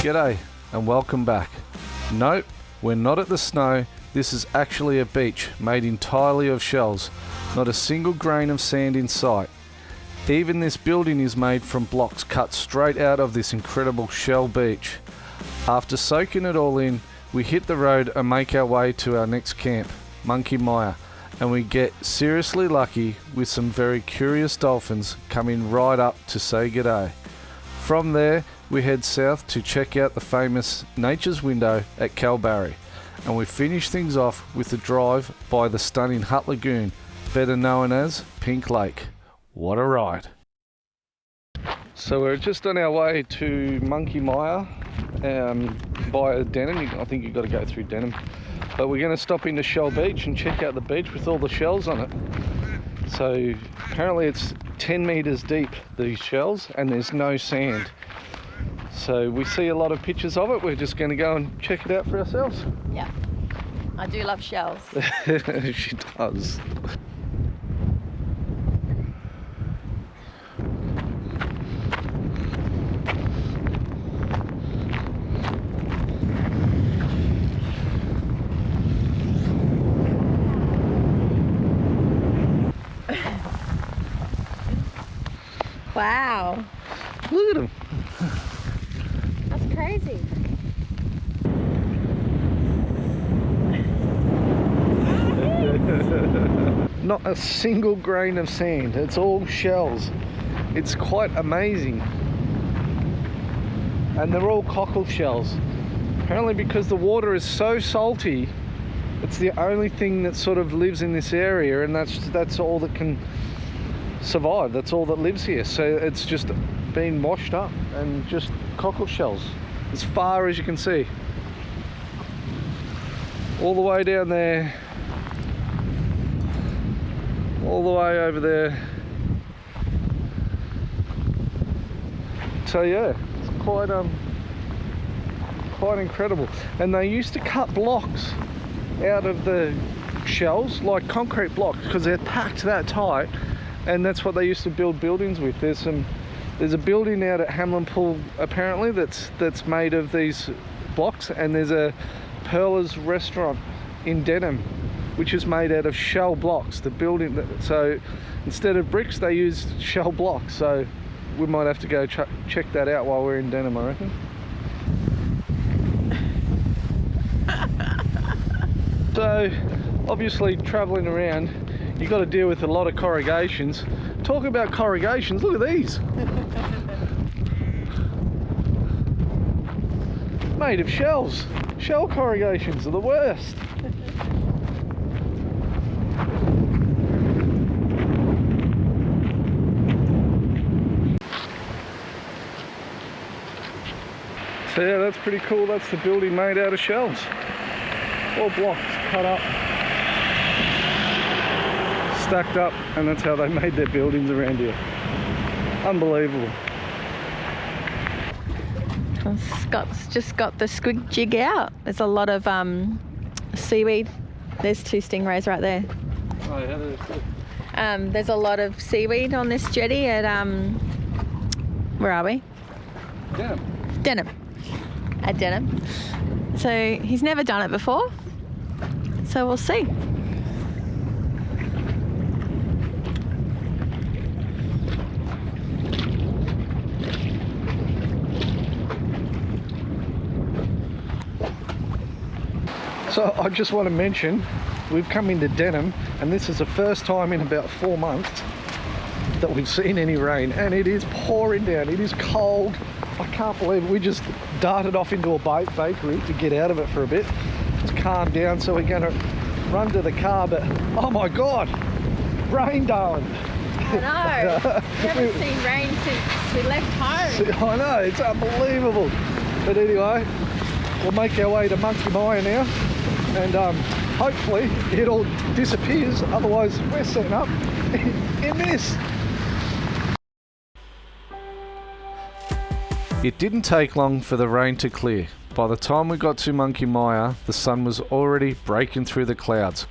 G'day and welcome back. Nope, we're not at the snow. This is actually a beach made entirely of shells. Not a single grain of sand in sight. Even this building is made from blocks cut straight out of this incredible shell beach. After soaking it all in, we hit the road and make our way to our next camp, Monkey Mia, and we get seriously lucky with some very curious dolphins coming right up to say g'day. From there, we head south to check out the famous Nature's Window at Kalbarri, and we finish things off with a drive by the stunning Hutt Lagoon, better known as Pink Lake. What a ride. So we're just on our way to Monkey Mia via Denham. I think you've got to go through Denham. But we're going to stop into Shell Beach and check out the beach with all the shells on it. So apparently it's 10 metres deep, these shells, and there's no sand. So we see a lot of pictures of it. We're just going to go and check it out for ourselves. Yeah, I do love shells. She does. Wow. Look at them. That's crazy. Not a single grain of sand. It's all shells. It's quite amazing. And they're all cockle shells. Apparently because the water is so salty, it's the only thing that sort of lives in this area, and that's all that can survive. That's all that lives here. So it's just been washed up and just cockle shells as far as you can see, all the way down there, all the way over there. So yeah, it's quite incredible. And they used to cut blocks out of the shells, like concrete blocks, because they're packed that tight, and that's what they used to build buildings with. There's a building out at Hamlin Pool apparently that's made of these blocks, and there's a Perla's restaurant in Denham which is made out of shell blocks. The building, so instead of bricks they used shell blocks. So we might have to go check that out while we're in Denham, I reckon. So obviously travelling around, you've got to deal with a lot of corrugations. Talking about corrugations, look at these. Made of shells. Shell corrugations are the worst. So yeah, that's pretty cool. That's the building made out of shells. All blocks cut up, stacked up, and that's how they made their buildings around here. Unbelievable. Scott's just got the squig jig out. There's a lot of seaweed. There's two stingrays right there. Oh yeah, there's good. There's a lot of seaweed on this jetty at where are we? Denham. At Denham. So he's never done it before. So we'll see. So I just want to mention, we've come into Denham, and this is the first time in about 4 months that we've seen any rain, and it is pouring down. It is cold. I can't believe it. We just darted off into a bakery to get out of it for a bit. It's calmed down, so we're going to run to the car, but oh my God, rain, darling. I know. We haven't seen rain since we left home. I know, it's unbelievable. But anyway, we'll make our way to Monkey Mia now, and hopefully it all disappears. Otherwise, we're setting up in this. It didn't take long for the rain to clear. By the time we got to Monkey Mia, the sun was already breaking through the clouds.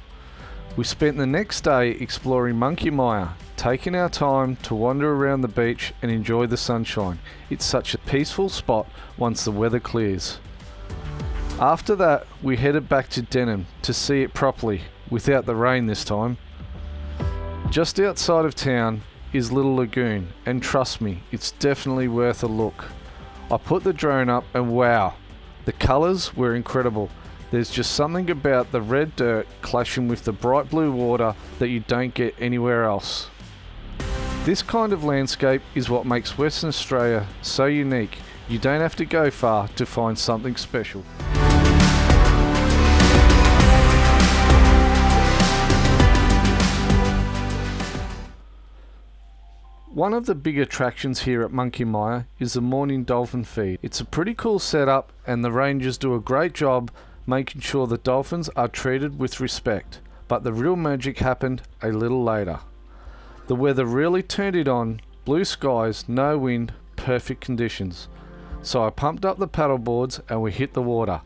We spent the next day exploring Monkey Mire, taking our time to wander around the beach and enjoy the sunshine. It's such a peaceful spot once the weather clears. After that, we headed back to Denham to see it properly, without the rain this time. Just outside of town is Little Lagoon, and trust me, it's definitely worth a look. I put the drone up and wow, the colours were incredible. There's just something about the red dirt clashing with the bright blue water that you don't get anywhere else. This kind of landscape is what makes Western Australia so unique. You don't have to go far to find something special. One of the big attractions here at Monkey Mire is the morning dolphin feed. It's a pretty cool setup and the rangers do a great job making sure the dolphins are treated with respect. But the real magic happened a little later. The weather really turned it on, blue skies, no wind, perfect conditions. So I pumped up the paddle boards and we hit the water.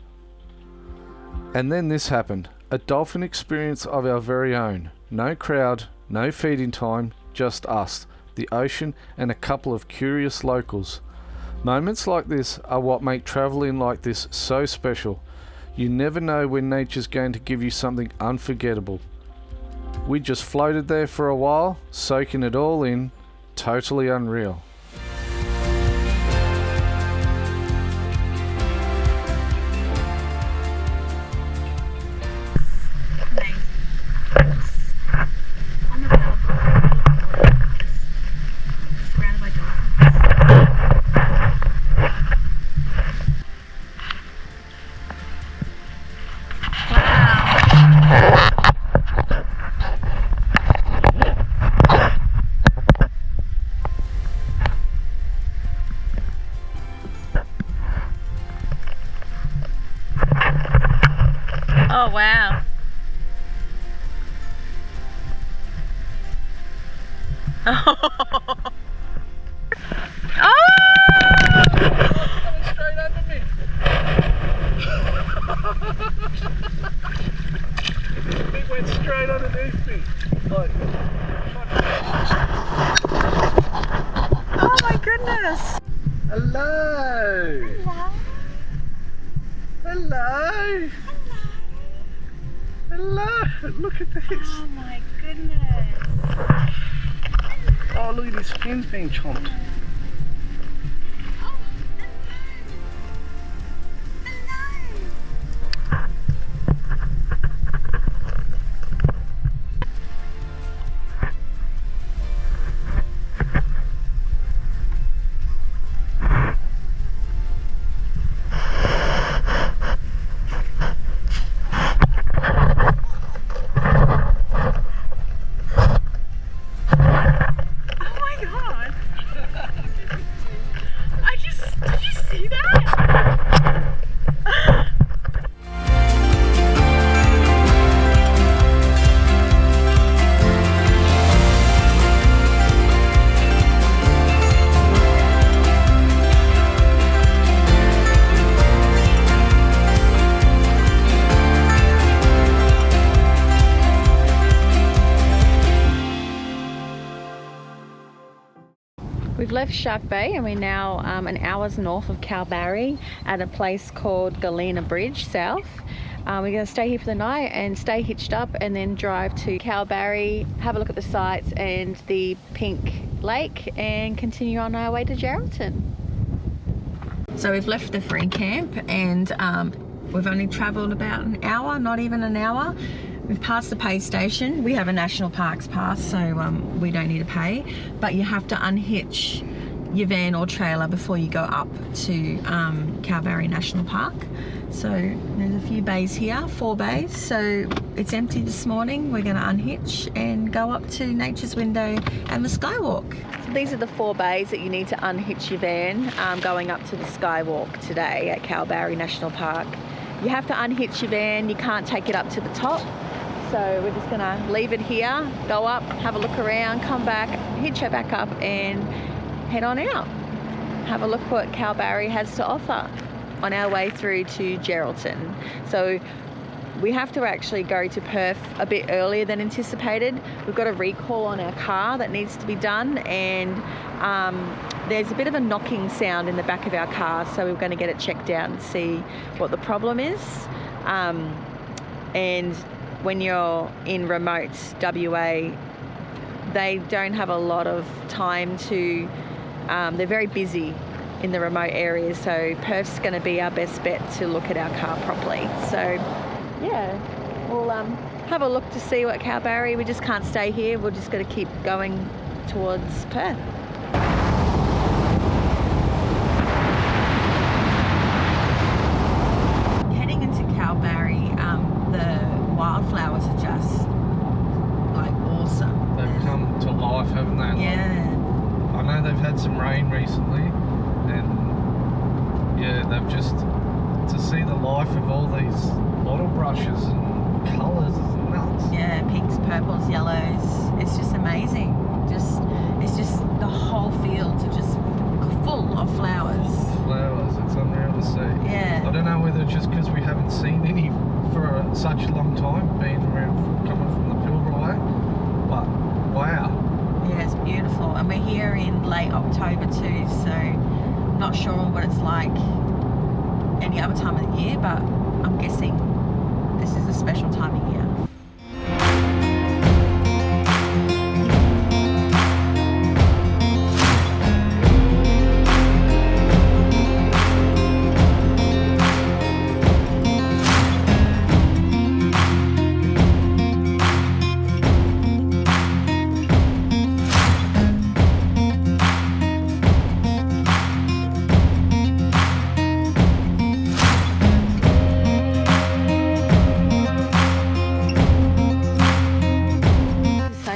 And then this happened, a dolphin experience of our very own. No crowd, no feeding time, just us, the ocean and a couple of curious locals. Moments like this are what make travelling like this so special. You never know when nature's going to give you something unforgettable. We just floated there for a while, soaking it all in, totally unreal. Oh wow. Coming straight under me. It went straight underneath me. Like, Oh my goodness. hello. Hello. Hello. Look at this. Oh my goodness. Oh, look at his fins being chomped. Did you see that? We've left Shark Bay and we're now an hour's north of Kalbarri at a place called Galena Bridge South. We're going to stay here for the night and stay hitched up and then drive to Kalbarri, have a look at the sights and the pink lake and continue on our way to Geraldton. So we've left the free camp and we've only travelled about an hour, not even an hour. We've passed the pay station. We have a national parks pass, so we don't need to pay, but you have to unhitch your van or trailer before you go up to Kalbarri National Park. So there's a few bays here, 4 bays, so it's empty this morning. We're going to unhitch and go up to Nature's Window and the Skywalk. So these are the 4 bays that you need to unhitch your van going up to the Skywalk today at Kalbarri National Park. You have to unhitch your van, you can't take it up to the top. So we're just gonna leave it here, go up, have a look around, come back, hitch it back up and head on out. Have a look what Kalbarri has to offer on our way through to Geraldton. So we have to actually go to Perth a bit earlier than anticipated. We've got a recall on our car that needs to be done, and there's a bit of a knocking sound in the back of our car, so we're going to get it checked out and see what the problem is. And when you're in remote WA, they don't have a lot of time to, they're very busy in the remote areas, so Perth's going to be our best bet to look at our car properly. So yeah, we'll have a look to see what Kalbarri. We just can't stay here, we're just going to keep going towards Perth. Heading into Kalbarri, the wildflowers are just like awesome. They've come to life, haven't they? Yeah. I know they've had some rain recently, and yeah, they've just, to see the life of all these bottle brushes and colours is nuts. Yeah, pinks, purples, yellows. It's just amazing. It's just the whole fields are just full of flowers. Flowers, it's unreal to see. Yeah. I don't know whether it's just because we haven't seen any for such a long time, being around, coming from the Pilbara way, but wow. Yeah, it's beautiful, and we're here in late October too, so I'm not sure what it's like any other time of the year, but I'm guessing this is a special time of year.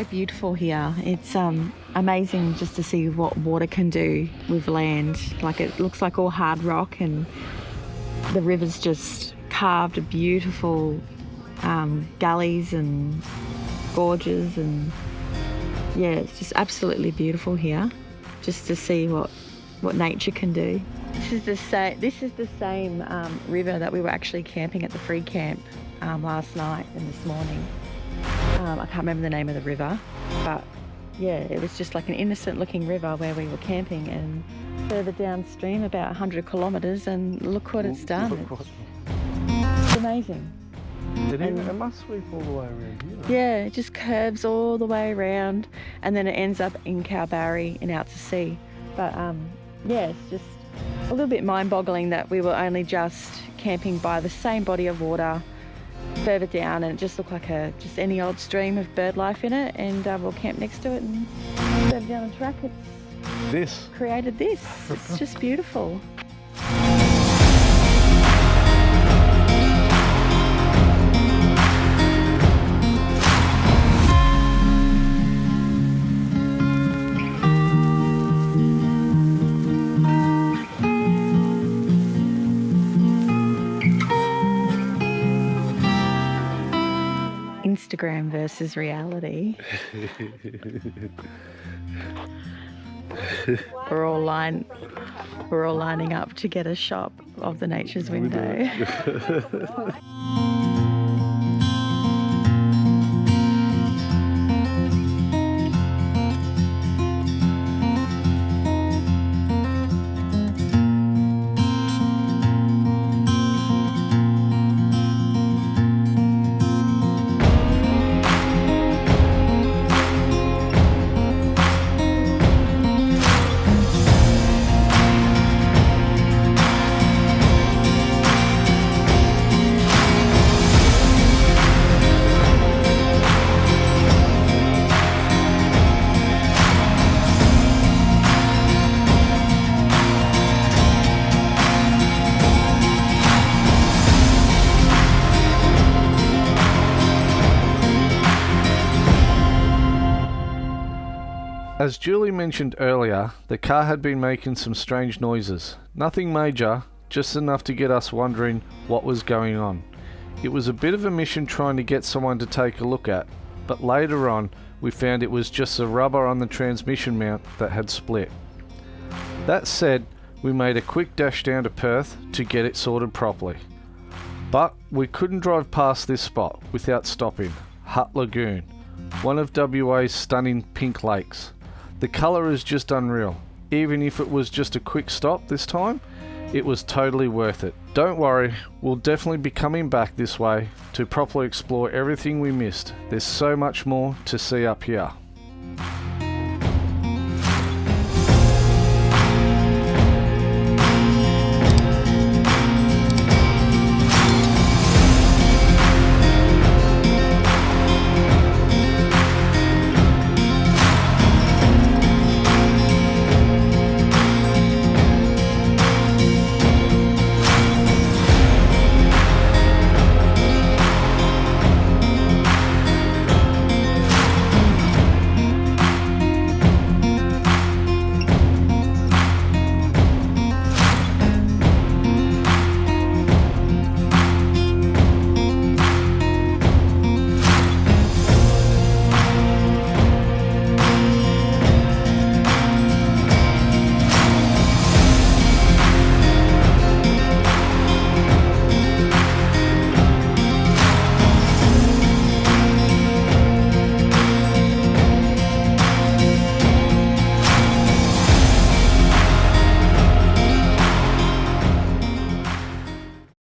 Beautiful here. It's amazing just to see what water can do with land. Like, it looks like all hard rock, and the river's just carved beautiful gullies and gorges, and yeah, it's just absolutely beautiful here, just to see what nature can do. This is the same river that we were actually camping at the free camp last night and this morning. I can't remember the name of the river, but yeah, it was just like an innocent looking river where we were camping, and further downstream about 100 kilometres, and look what it's done. It's amazing. It must sweep all the way around here. Yeah, it just curves all the way around, and then it ends up in Kalbarri and out to sea. But yeah, it's just a little bit mind-boggling that we were only just camping by the same body of water further down, and it just looked like just any old stream of bird life in it, and we'll camp next to it, and further down the track it's created this. It's just beautiful. Instagram versus reality. We're all lining up to get a shot of the nature's window. As Julie mentioned earlier, the car had been making some strange noises. Nothing major, just enough to get us wondering what was going on. It was a bit of a mission trying to get someone to take a look at, but later on we found it was just the rubber on the transmission mount that had split. That said, we made a quick dash down to Perth to get it sorted properly. But we couldn't drive past this spot without stopping. Hutt Lagoon, one of WA's stunning pink lakes. The colour is just unreal. Even if it was just a quick stop this time, it was totally worth it. Don't worry, we'll definitely be coming back this way to properly explore everything we missed. There's so much more to see up here.